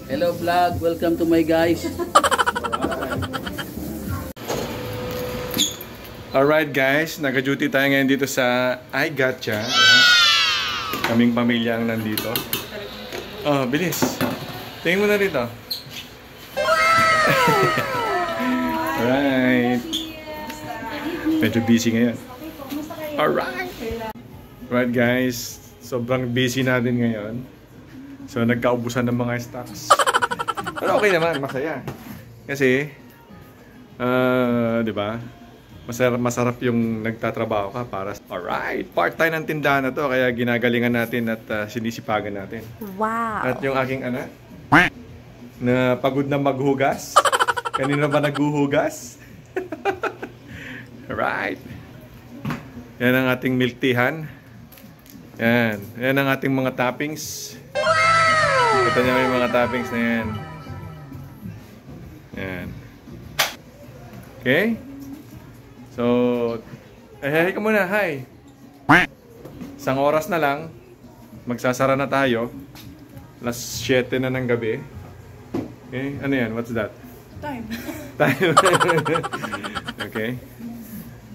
Hello vlog, welcome to my guys. Alright guys, nag-duty tayo ngayon dito sa I Gotcha. Kaming pamilya ang nandito. Oh, bilis. Tingin mo na rito. Alright. Medyo busy ngayon. Alright. Alright guys, sobrang busy natin ngayon. So nagkaubusan ng mga stocks. Pero okay naman, masaya. Kasi, di ba? Masarap yung nagtatrabaho ka para. Alright, part-time ng tindahan na to, kaya ginagalingan natin at sinisipagan natin. Wow! At yung aking anak, na pagod na maghugas. Kanina ba naghuhugas? Alright. Yan ang ating milk teahan. Yan. Yan ang ating mga toppings. Kita niyo yung mga toppings na yan. Yan. Okay? So, hi ka muna, hi. Isang oras na lang, magsasara na tayo. Alas 7 na ng gabi. Okay, ano yan? What's that? Time. Time. Okay.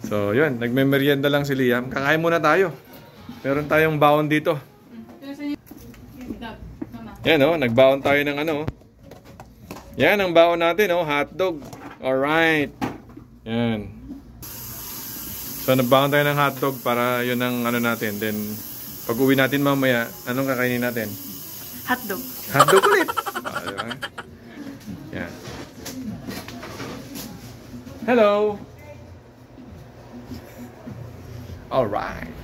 So, yun. Nagme-merienda lang si Liam. Kakain muna tayo. Meron tayong baon dito. Yan o, nagbaon tayo ng ano. Yan ang baon natin o, hotdog. Alright. Yan. So nagbaon tayo ng hotdog para yun ang ano natin. Then pag uwi natin mamaya, anong kakainin natin? Hotdog. Hotdog ulit. Yan. Hello. Alright.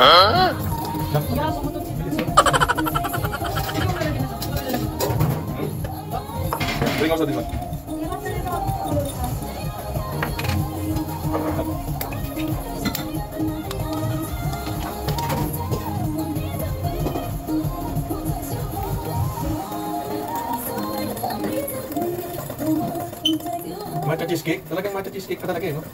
Huh? Bring also this one. Matcha cheesecake? Talagang matcha cheesecake pa talaga eh, no?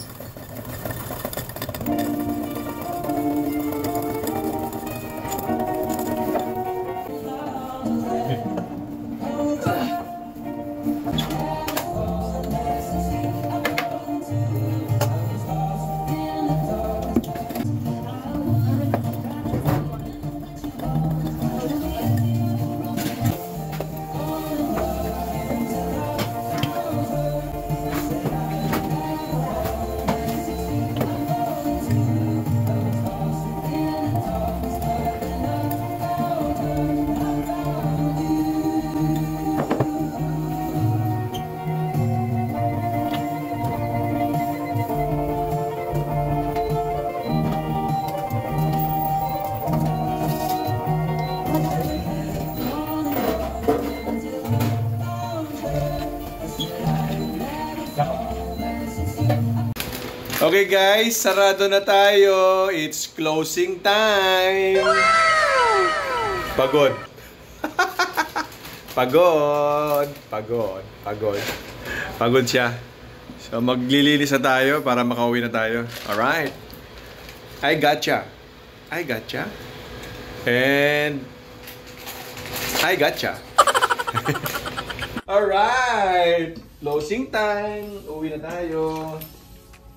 Okay guys, sarado na tayo. It's closing time. Pagod. Pagod siya. So maglilinis na tayo para makauwi na tayo. Alright. I gotcha. And I gotcha. Alright. closing time. Uwi na tayo.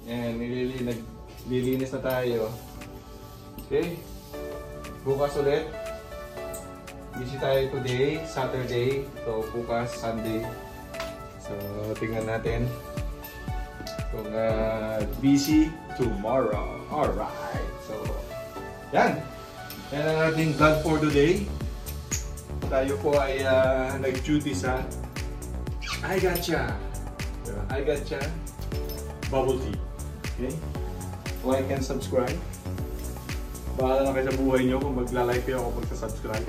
Yan, naglilinis na tayo. Okay. Bukas ulit. Busy tayo today, Saturday. So, bukas, Sunday. So, tingnan natin kung busy tomorrow. Alright. So, yan. Yan ang ating vlog for today. Tayo po ay nag-duty sa I Gotcha. I Gotcha Bubble Tea. Okay? Like and subscribe. Bahala na kayo sa buhay nyo kung magla-like kayo o magsasubscribe.